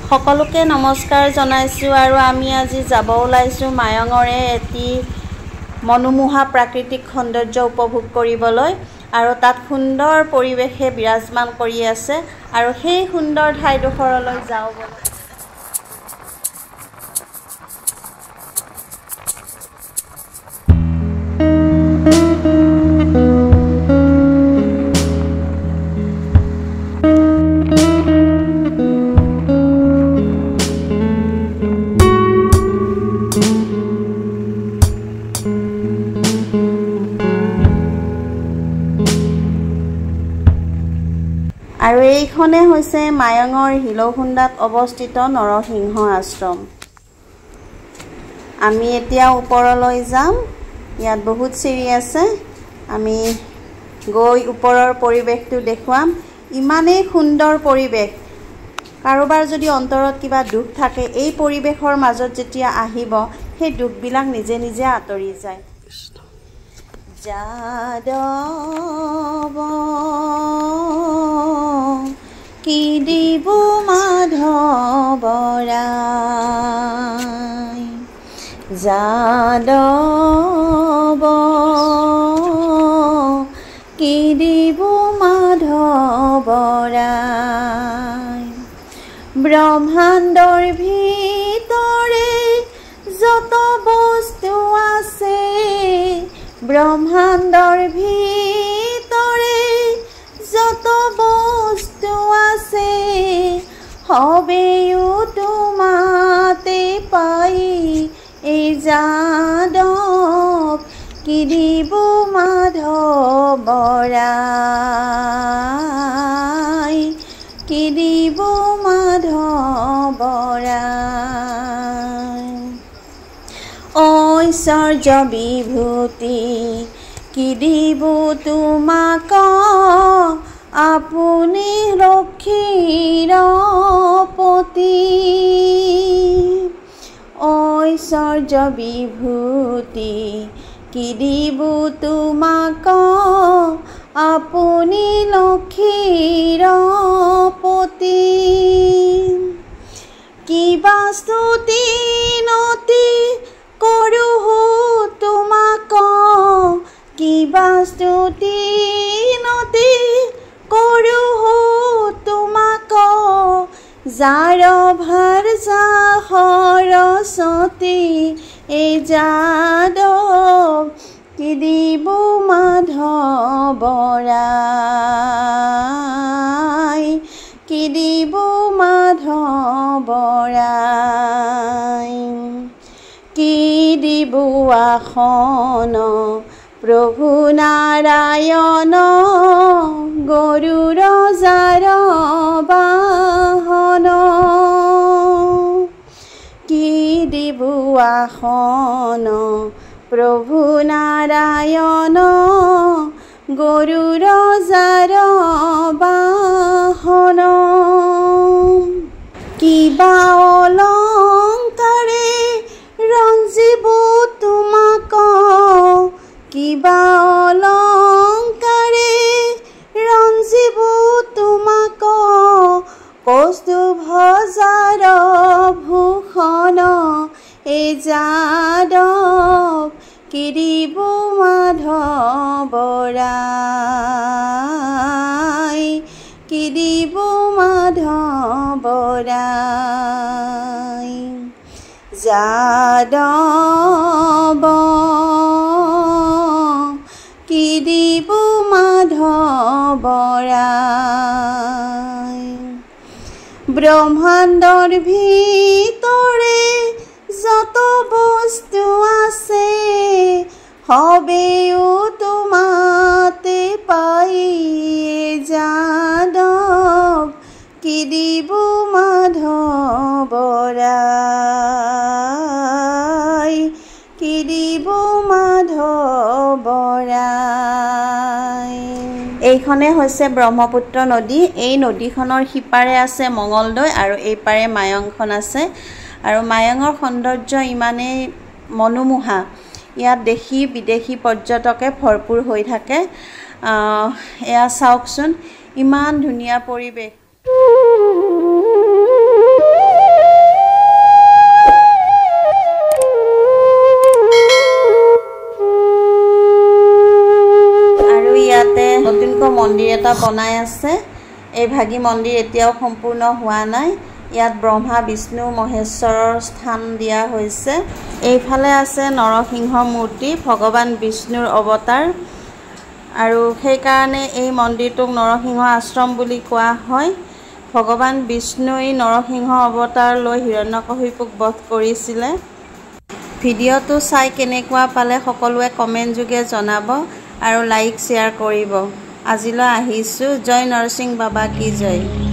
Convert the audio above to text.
সকলোকে নমস্কাৰ জনাইছোঁ আৰু আমি আজি যাব ওলাইছোঁ মায়ঙৰে এটি মনোমোহা প্ৰাকৃতিক সৌন্দৰ্য উপভোগ কৰিবলৈ আৰু তাত সুন্দৰ পৰিৱেশে বিৰাজমান কৰি আছে আৰু সেই সুন্দৰ ঠাইডোখৰলৈ যাওঁ বলক। আৰু এইখনে হৈছে মায়ঙৰ হিলৌখুন্দাত অৱস্থিত নৰসিংহ আশ্ৰম। আমি এতিয়া ওপৰলৈ যাম। ইয়াত বহুত চিৰি আছে। আমি গৈ ওপৰৰ পৰিৱেশটো দেখুৱাম। ইমানেই সুন্দৰ পৰিৱেশ। কাৰোবাৰ যদি অন্তৰত কিবা দুখ থাকে এই পৰিৱেশৰ মাজত যেতিয়া আহিব সেই দুখবিলাক নিজে নিজে আঁতৰি যায়। যাদৱ কি দিব মাধৱৰাই, যাদৱ কি দিব মাধৱৰাই। ব্ৰহ্মাণ্ডৰ ভিতৰে যত বস্তু আছে, ব্ৰহ্মাণ্ডৰ ভিতৰে যত বস্তু আছে, সবেও তোমাতে পাই। এই যাদৱ কি দিব মাধৱৰাই, কি দিব মাধৱৰাই। ঐশ্বৰ্য বিভূতি কি দিব তোমাক, আপুনি লক্ষীৰ পতি। ঐশ্বৰ্য বিভূতি কি দিব তোমাক, আপুনি লক্ষীৰ পতি। কিবা স্তুতি নতি কৰোঁ তোমাক, কিবা স্তুতি নতি কৰোঁ তোমাক। যাৰ ভাৰ যা সৰস্বতী, এই যাদৱ কি দিব মাধৱৰাই, কি দিব মাধৱৰাই। কি দিব আসন প্ৰভু নাৰায়ণ, গৰুৰ যাৰ বাহন। কি দিব আসন প্ৰভু নাৰায়ণ, গৰুৰ যাৰ বাহন। কিবা অলংকাৰে ৰঞ্জিব তোমাক, কিবা অলংকাৰে ৰঞ্জিব তোমাক। কৌস্তুভ যাৰ ভূষণ, এই যাদৱ কি দিব মাধৱৰাই, কি দিব মাধৱৰাই। যাদৱ কি দিব মাধৱৰাই। ব্ৰহ্মাণ্ডৰ ভিতৰে যত বস্তু আছে, সবেও তোমাতে পাই। যাদৱ কি দিব মাধৱৰাই, কি দিব মাধৱৰাই। এইখনে হৈছে ব্ৰহ্মপুত্ৰ নদী। এই নদীখনৰ সিপাৰে আছে মঙলদৈ আৰু এইপাৰে মায়ঙখন আছে। আৰু মায়ঙৰ সৌন্দৰ্য ইমানেই মনোমোহা, ইয়াত দেশী বিদেশী পৰ্যটকে ভৰপূৰ হৈ থাকে। এয়া চাওকচোন, ইমান ধুনীয়া পৰিৱেশ। এটা বনাই আছে। এই ভাগী মন্দিৰ এতিয়াও সম্পূৰ্ণ হোৱা নাই। ইয়াত ব্ৰহ্মা বিষ্ণু মহেশ্বৰৰ স্থান দিয়া হৈছে। এইফালে আছে নৰসিংহ মূৰ্তি, ভগৱান বিষ্ণুৰ অৱতাৰ, আৰু সেইকাৰণে এই মন্দিৰটোক নৰসিংহ আশ্ৰম বুলি কোৱা হয়। ভগৱান বিষ্ণুই নৰসিংহ অৱতাৰ লৈ হিৰণ্যকশিপুক বধ কৰিছিলে। ভিডিঅ'টো চাই কেনেকুৱা পালে সকলোৱে কমেণ্ট যোগে জনাব আৰু লাইক শ্বেয়াৰ কৰিব। আজিলৈ আহিছোঁ। জয় নৰসিংহ বাবা কি জয়।